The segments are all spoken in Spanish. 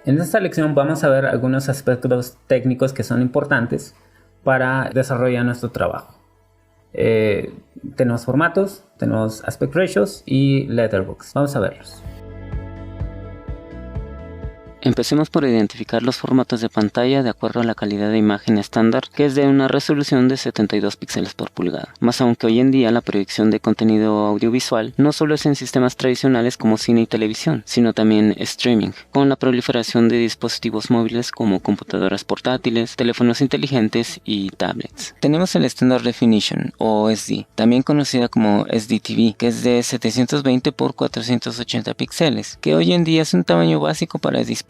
En esta lección vamos a ver algunos aspectos técnicos que son importantes para desarrollar nuestro trabajo. Tenemos formatos, tenemos aspect ratios y letterbox. Vamos a verlos. Empecemos por identificar los formatos de pantalla de acuerdo a la calidad de imagen estándar, que es de una resolución de 72 píxeles por pulgada. Más aún que hoy en día la proyección de contenido audiovisual no solo es en sistemas tradicionales como cine y televisión, sino también streaming, con la proliferación de dispositivos móviles como computadoras portátiles, teléfonos inteligentes y tablets. Tenemos el Standard Definition o SD, también conocida como SDTV, que es de 720 por 480 píxeles, que hoy en día es un tamaño básico para dispositivos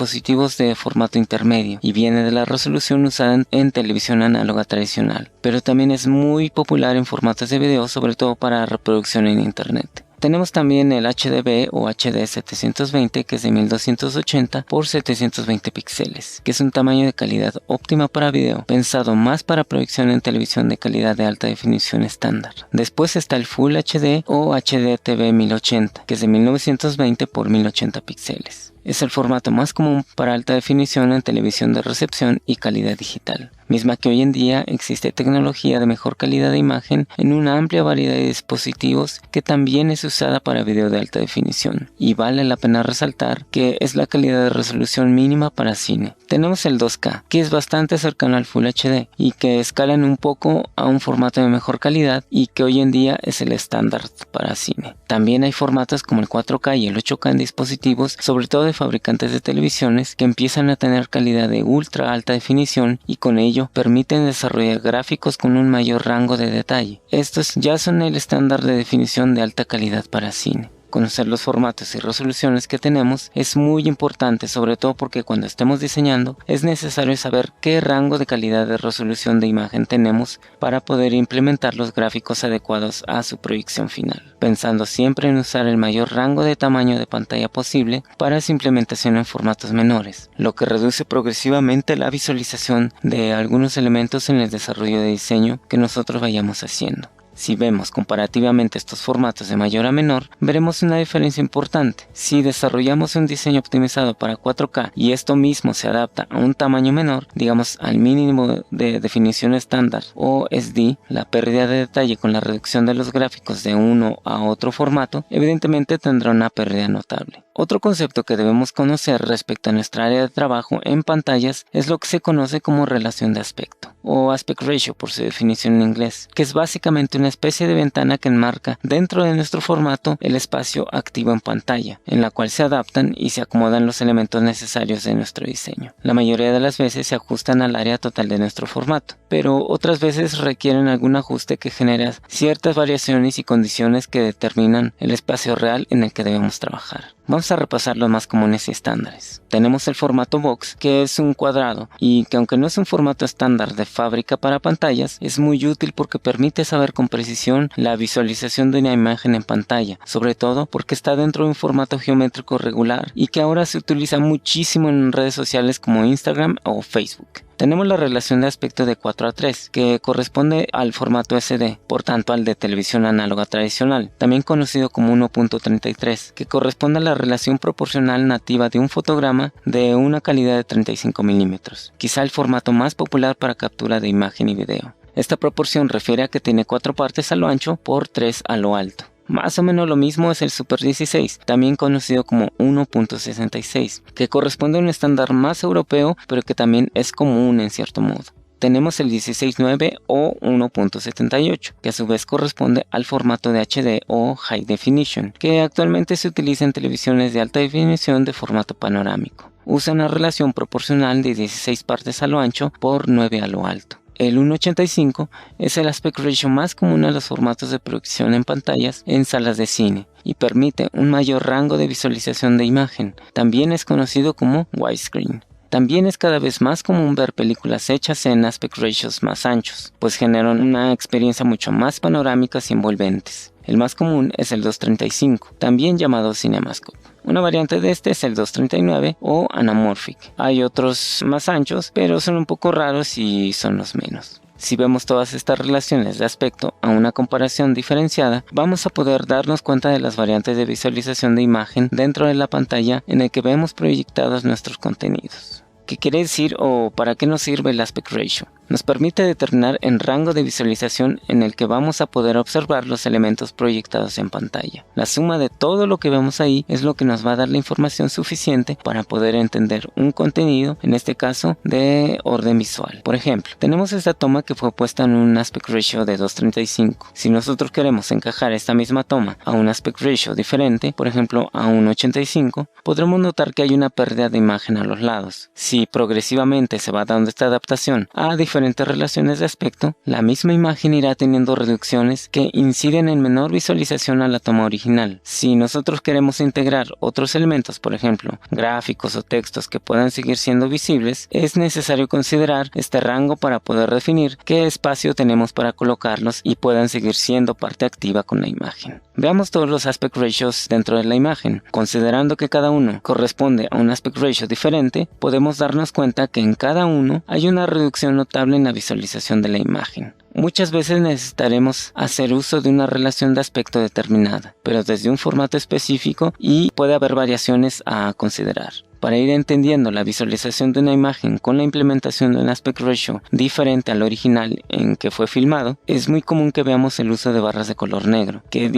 de formato intermedio y viene de la resolución usada en televisión análoga tradicional, pero también es muy popular en formatos de video, sobre todo para reproducción en internet. Tenemos también el HDB o HD 720, que es de 1280 por 720 píxeles, que es un tamaño de calidad óptima para video, pensado más para proyección en televisión de calidad de alta definición estándar. Después está el Full HD o HDTV 1080, que es de 1920 por 1080 píxeles. Es el formato más común para alta definición en televisión de recepción y calidad digital, misma que hoy en día existe tecnología de mejor calidad de imagen en una amplia variedad de dispositivos que también es usada para video de alta definición, y vale la pena resaltar que es la calidad de resolución mínima para cine. Tenemos el 2K, que es bastante cercano al Full HD y que escalan un poco a un formato de mejor calidad y que hoy en día es el estándar para cine. También hay formatos como el 4K y el 8K en dispositivos, sobre todo de fabricantes de televisiones, que empiezan a tener calidad de ultra alta definición y con ello permiten desarrollar gráficos con un mayor rango de detalle. Estos ya son el estándar de definición de alta calidad para cine. Conocer los formatos y resoluciones que tenemos es muy importante, sobre todo porque cuando estemos diseñando es necesario saber qué rango de calidad de resolución de imagen tenemos para poder implementar los gráficos adecuados a su proyección final, pensando siempre en usar el mayor rango de tamaño de pantalla posible para su implementación en formatos menores, lo que reduce progresivamente la visualización de algunos elementos en el desarrollo de diseño que nosotros vayamos haciendo. Si vemos comparativamente estos formatos de mayor a menor, veremos una diferencia importante. Si desarrollamos un diseño optimizado para 4K y esto mismo se adapta a un tamaño menor, digamos al mínimo de definición estándar o SD, la pérdida de detalle con la reducción de los gráficos de uno a otro formato, evidentemente tendrá una pérdida notable. Otro concepto que debemos conocer respecto a nuestra área de trabajo en pantallas es lo que se conoce como relación de aspecto, o aspect ratio por su definición en inglés, que es básicamente una especie de ventana que enmarca dentro de nuestro formato el espacio activo en pantalla, en la cual se adaptan y se acomodan los elementos necesarios de nuestro diseño. La mayoría de las veces se ajustan al área total de nuestro formato, pero otras veces requieren algún ajuste que genera ciertas variaciones y condiciones que determinan el espacio real en el que debemos trabajar. Vamos a repasar los más comunes y estándares. Tenemos el formato box, que es un cuadrado y que aunque no es un formato estándar de fábrica para pantallas, es muy útil porque permite saber con precisión la visualización de una imagen en pantalla, sobre todo porque está dentro de un formato geométrico regular y que ahora se utiliza muchísimo en redes sociales como Instagram o Facebook. Tenemos la relación de aspecto de 4:3, que corresponde al formato SD, por tanto al de televisión análoga tradicional, también conocido como 1.33, que corresponde a la relación proporcional nativa de un fotograma de una calidad de 35 milímetros, quizá el formato más popular para captura de imagen y video. Esta proporción refiere a que tiene 4 partes a lo ancho por 3 a lo alto. Más o menos lo mismo es el Super 16, también conocido como 1.66, que corresponde a un estándar más europeo, pero que también es común en cierto modo. Tenemos el 16:9 o 1.78, que a su vez corresponde al formato de HD o High Definition, que actualmente se utiliza en televisiones de alta definición de formato panorámico. Usa una relación proporcional de 16 partes a lo ancho por 9 a lo alto. El 1.85 es el aspect ratio más común a los formatos de proyección en pantallas en salas de cine y permite un mayor rango de visualización de imagen. También es conocido como widescreen. También es cada vez más común ver películas hechas en aspect ratios más anchos, pues generan una experiencia mucho más panorámicas y envolventes. El más común es el 2.35, también llamado CinemaScope. Una variante de este es el 2.39 o Anamorphic. Hay otros más anchos, pero son un poco raros y son los menos. Si vemos todas estas relaciones de aspecto a una comparación diferenciada, vamos a poder darnos cuenta de las variantes de visualización de imagen dentro de la pantalla en el que vemos proyectados nuestros contenidos. ¿Qué quiere decir o para qué nos sirve el aspect ratio? Nos permite determinar el rango de visualización en el que vamos a poder observar los elementos proyectados en pantalla. La suma de todo lo que vemos ahí es lo que nos va a dar la información suficiente para poder entender un contenido, en este caso de orden visual. Por ejemplo, tenemos esta toma que fue puesta en un aspect ratio de 2.35. Si nosotros queremos encajar esta misma toma a un aspect ratio diferente, por ejemplo a un 85, podremos notar que hay una pérdida de imagen a los lados. Si progresivamente se va dando esta adaptación a diferentes relaciones de aspecto, la misma imagen irá teniendo reducciones que inciden en menor visualización a la toma original. Si nosotros queremos integrar otros elementos, por ejemplo, gráficos o textos que puedan seguir siendo visibles, es necesario considerar este rango para poder definir qué espacio tenemos para colocarlos y puedan seguir siendo parte activa con la imagen. Veamos todos los aspect ratios dentro de la imagen. Considerando que cada uno corresponde a un aspect ratio diferente, podemos darnos cuenta que en cada uno hay una reducción notable en la visualización de la imagen. Muchas veces necesitaremos hacer uso de una relación de aspecto determinada, pero desde un formato específico y puede haber variaciones a considerar. Para ir entendiendo la visualización de una imagen con la implementación de un aspect ratio diferente al original en que fue filmado, es muy común que veamos el uso de barras de color negro, que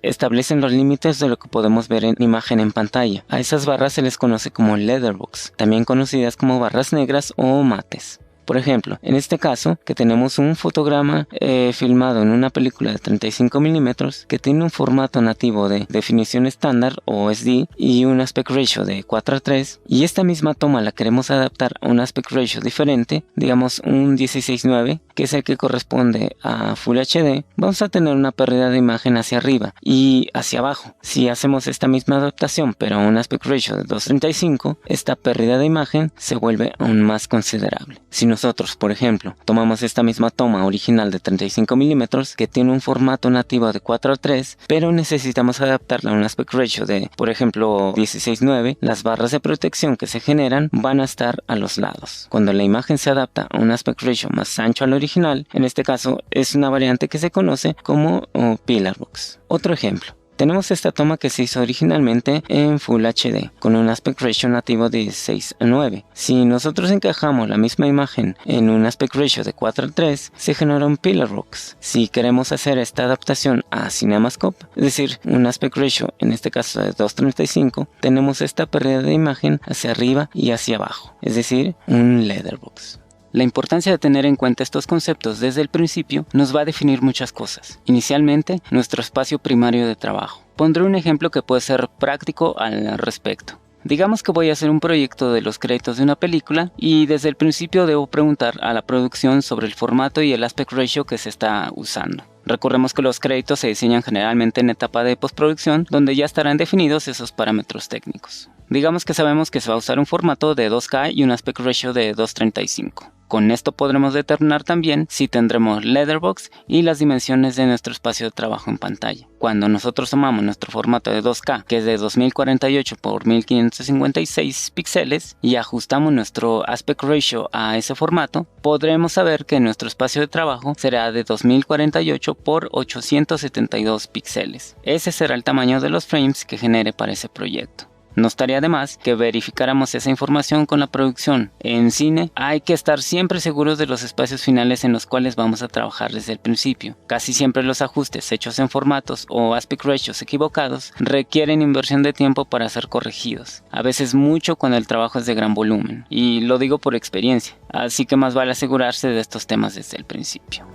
establecen los límites de lo que podemos ver en imagen en pantalla. A esas barras se les conoce como letterbox, también conocidas como barras negras o mates. Por ejemplo, en este caso, que tenemos un fotograma filmado en una película de 35 milímetros que tiene un formato nativo de definición estándar o SD y un aspect ratio de 4:3, y esta misma toma la queremos adaptar a un aspect ratio diferente, digamos un 16:9, que es el que corresponde a Full HD, vamos a tener una pérdida de imagen hacia arriba y hacia abajo. Si hacemos esta misma adaptación pero a un aspect ratio de 2:35, esta pérdida de imagen se vuelve aún más considerable. Si nosotros, por ejemplo, tomamos esta misma toma original de 35 milímetros que tiene un formato nativo de 4:3, pero necesitamos adaptarla a un aspect ratio de, por ejemplo, 16:9, las barras de protección que se generan van a estar a los lados. Cuando la imagen se adapta a un aspect ratio más ancho al original, en este caso es una variante que se conoce como pillar box. Otro ejemplo. Tenemos esta toma que se hizo originalmente en Full HD, con un aspect ratio nativo de 16:9. Si nosotros encajamos la misma imagen en un aspect ratio de 4:3, se genera un pillar box. Si queremos hacer esta adaptación a CinemaScope, es decir, un aspect ratio, en este caso de 2:35, tenemos esta pérdida de imagen hacia arriba y hacia abajo, es decir, un letterbox. La importancia de tener en cuenta estos conceptos desde el principio nos va a definir muchas cosas. Inicialmente, nuestro espacio primario de trabajo. Pondré un ejemplo que puede ser práctico al respecto. Digamos que voy a hacer un proyecto de los créditos de una película y desde el principio debo preguntar a la producción sobre el formato y el aspect ratio que se está usando. Recordemos que los créditos se diseñan generalmente en etapa de postproducción, donde ya estarán definidos esos parámetros técnicos. Digamos que sabemos que se va a usar un formato de 2K y un aspect ratio de 2:35. Con esto podremos determinar también si tendremos letterbox y las dimensiones de nuestro espacio de trabajo en pantalla. Cuando nosotros tomamos nuestro formato de 2K, que es de 2048 por 1556 píxeles, y ajustamos nuestro aspect ratio a ese formato, podremos saber que nuestro espacio de trabajo será de 2048 por 872 píxeles. Ese será el tamaño de los frames que genere para ese proyecto. No estaría de más que verificáramos esa información con la producción. En cine hay que estar siempre seguros de los espacios finales en los cuales vamos a trabajar desde el principio. Casi siempre los ajustes hechos en formatos o aspect ratios equivocados requieren inversión de tiempo para ser corregidos. A veces mucho cuando el trabajo es de gran volumen. Y lo digo por experiencia. Así que más vale asegurarse de estos temas desde el principio.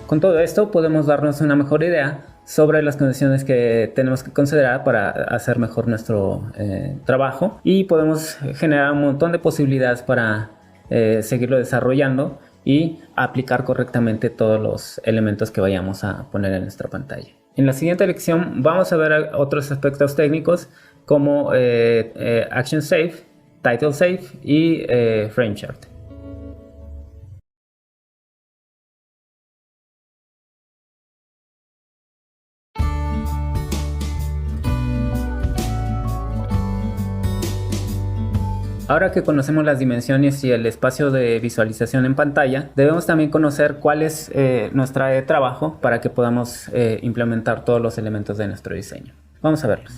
Con todo esto podemos darnos una mejor idea sobre las condiciones que tenemos que considerar para hacer mejor nuestro trabajo, y podemos generar un montón de posibilidades para seguirlo desarrollando y aplicar correctamente todos los elementos que vayamos a poner en nuestra pantalla. En la siguiente lección vamos a ver otros aspectos técnicos como Action Safe, Title Safe y Frame Chart. Ahora que conocemos las dimensiones y el espacio de visualización en pantalla, debemos también conocer cuál es nuestra área de trabajo para que podamos implementar todos los elementos de nuestro diseño. Vamos a verlos.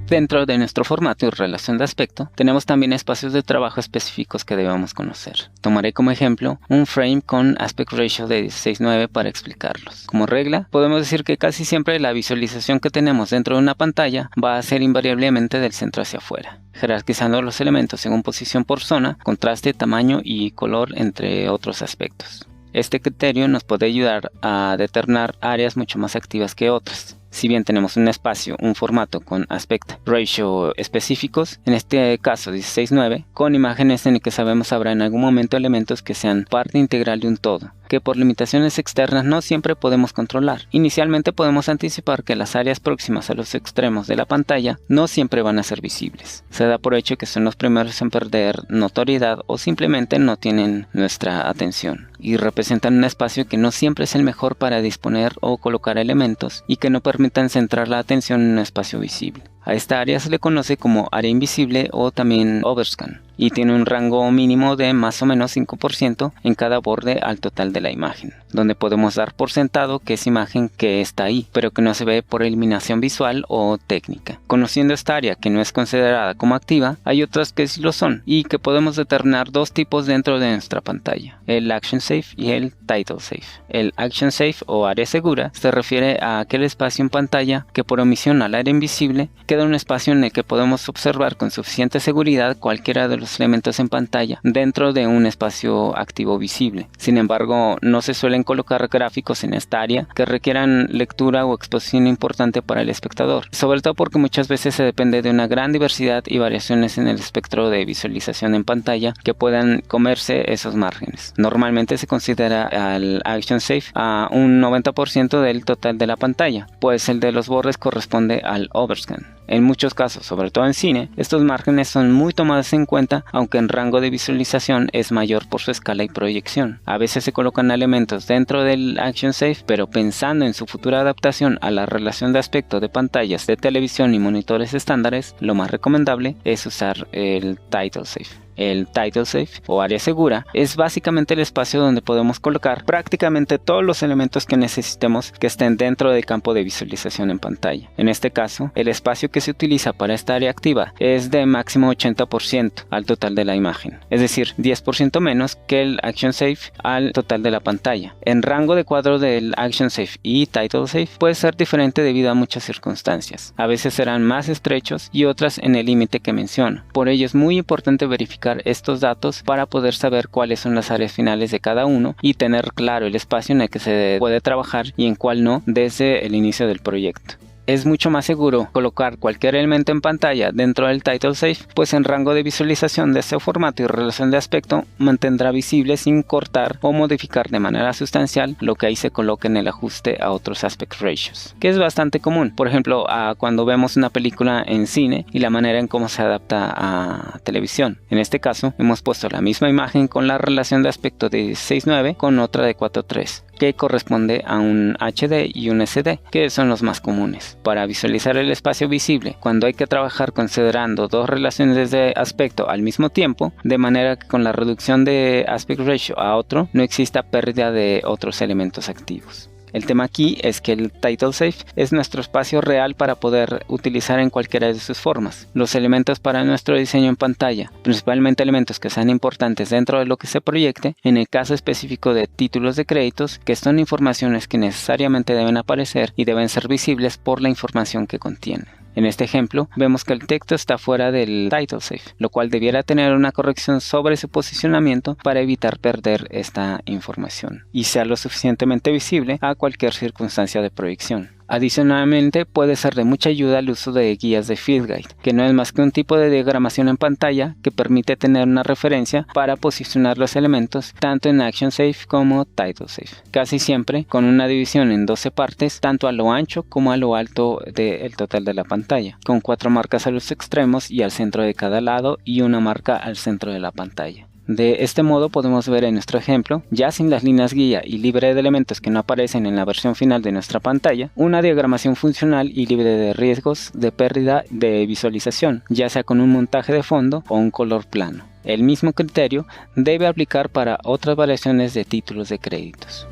Dentro de nuestro formato y relación de aspecto, tenemos también espacios de trabajo específicos que debemos conocer. Tomaré como ejemplo un frame con aspect ratio de 16:9 para explicarlos. Como regla, podemos decir que casi siempre la visualización que tenemos dentro de una pantalla va a ser invariablemente del centro hacia afuera, jerarquizando los elementos según posición por zona, contraste, tamaño y color, entre otros aspectos. Este criterio nos puede ayudar a determinar áreas mucho más activas que otras. Si bien tenemos un espacio, un formato con aspect ratio específicos, en este caso 16:9, con imágenes en las que sabemos habrá en algún momento elementos que sean parte integral de un todo, que por limitaciones externas no siempre podemos controlar. Inicialmente podemos anticipar que las áreas próximas a los extremos de la pantalla no siempre van a ser visibles. Se da por hecho que son los primeros en perder notoriedad o simplemente no tienen nuestra atención y representan un espacio que no siempre es el mejor para disponer o colocar elementos y que no permitan centrar la atención en un espacio visible. A esta área se le conoce como área invisible o también overscan, y tiene un rango mínimo de más o menos 5% en cada borde al total de la imagen, donde podemos dar por sentado que es imagen que está ahí, pero que no se ve por eliminación visual o técnica. Conociendo esta área que no es considerada como activa, hay otras que sí lo son, y que podemos determinar dos tipos dentro de nuestra pantalla: el Action Safe y el Title Safe. El Action Safe o área segura se refiere a aquel espacio en pantalla que por omisión al área invisible queda un espacio en el que podemos observar con suficiente seguridad cualquiera de los elementos en pantalla dentro de un espacio activo visible. Sin embargo, no se suelen colocar gráficos en esta área que requieran lectura o exposición importante para el espectador, sobre todo porque muchas veces se depende de una gran diversidad y variaciones en el espectro de visualización en pantalla que puedan comerse esos márgenes. Normalmente se considera al Action Safe a un 90% del total de la pantalla, pues el de los bordes corresponde al Overscan. En muchos casos, sobre todo en cine, estos márgenes son muy tomados en cuenta, aunque en rango de visualización es mayor por su escala y proyección. A veces se colocan elementos dentro del Action Safe, pero pensando en su futura adaptación a la relación de aspecto de pantallas de televisión y monitores estándares, lo más recomendable es usar el Title Safe. El Title Safe o área segura es básicamente el espacio donde podemos colocar prácticamente todos los elementos que necesitemos que estén dentro del campo de visualización en pantalla. En este caso, el espacio que se utiliza para esta área activa es de máximo 80% al total de la imagen, es decir, 10% menos que el Action Safe al total de la pantalla. En rango de cuadro del Action Safe y Title Safe puede ser diferente debido a muchas circunstancias. A veces serán más estrechos y otras en el límite que menciono. Por ello es muy importante verificar estos datos para poder saber cuáles son las áreas finales de cada uno y tener claro el espacio en el que se puede trabajar y en cuál no desde el inicio del proyecto. Es mucho más seguro colocar cualquier elemento en pantalla dentro del Title Safe, pues en rango de visualización de este formato y relación de aspecto mantendrá visible sin cortar o modificar de manera sustancial lo que ahí se coloque en el ajuste a otros aspect ratios, que es bastante común, por ejemplo, cuando vemos una película en cine y la manera en cómo se adapta a televisión. En este caso, hemos puesto la misma imagen con la relación de aspecto de 16:9 con otra de 4:3. Que corresponde a un HD y un SD, que son los más comunes. Para visualizar el espacio visible, cuando hay que trabajar considerando dos relaciones de aspecto al mismo tiempo, de manera que con la reducción de aspect ratio a otro, no exista pérdida de otros elementos activos. El tema aquí es que el Title Safe es nuestro espacio real para poder utilizar en cualquiera de sus formas. Los elementos para nuestro diseño en pantalla, principalmente elementos que sean importantes dentro de lo que se proyecte, en el caso específico de títulos de créditos, que son informaciones que necesariamente deben aparecer y deben ser visibles por la información que contienen. En este ejemplo, vemos que el texto está fuera del Title Safe, lo cual debiera tener una corrección sobre su posicionamiento para evitar perder esta información y sea lo suficientemente visible a cualquier circunstancia de proyección. Adicionalmente, puede ser de mucha ayuda el uso de guías de Field Guide, que no es más que un tipo de diagramación en pantalla que permite tener una referencia para posicionar los elementos tanto en Action Safe como Title Safe, casi siempre con una división en 12 partes, tanto a lo ancho como a lo alto del total de la pantalla, con 4 marcas a los extremos y al centro de cada lado y una marca al centro de la pantalla. De este modo podemos ver en nuestro ejemplo, ya sin las líneas guía y libre de elementos que no aparecen en la versión final de nuestra pantalla, una diagramación funcional y libre de riesgos de pérdida de visualización, ya sea con un montaje de fondo o un color plano. El mismo criterio debe aplicar para otras variaciones de títulos de créditos.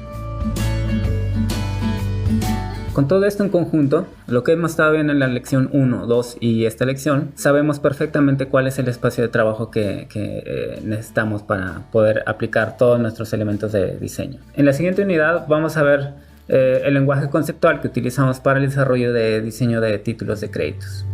Con todo esto en conjunto, lo que hemos estado viendo en la lección 1, 2 y esta lección, sabemos perfectamente cuál es el espacio de trabajo que necesitamos para poder aplicar todos nuestros elementos de diseño. En la siguiente unidad vamos a ver el lenguaje conceptual que utilizamos para el desarrollo de diseño de títulos de créditos.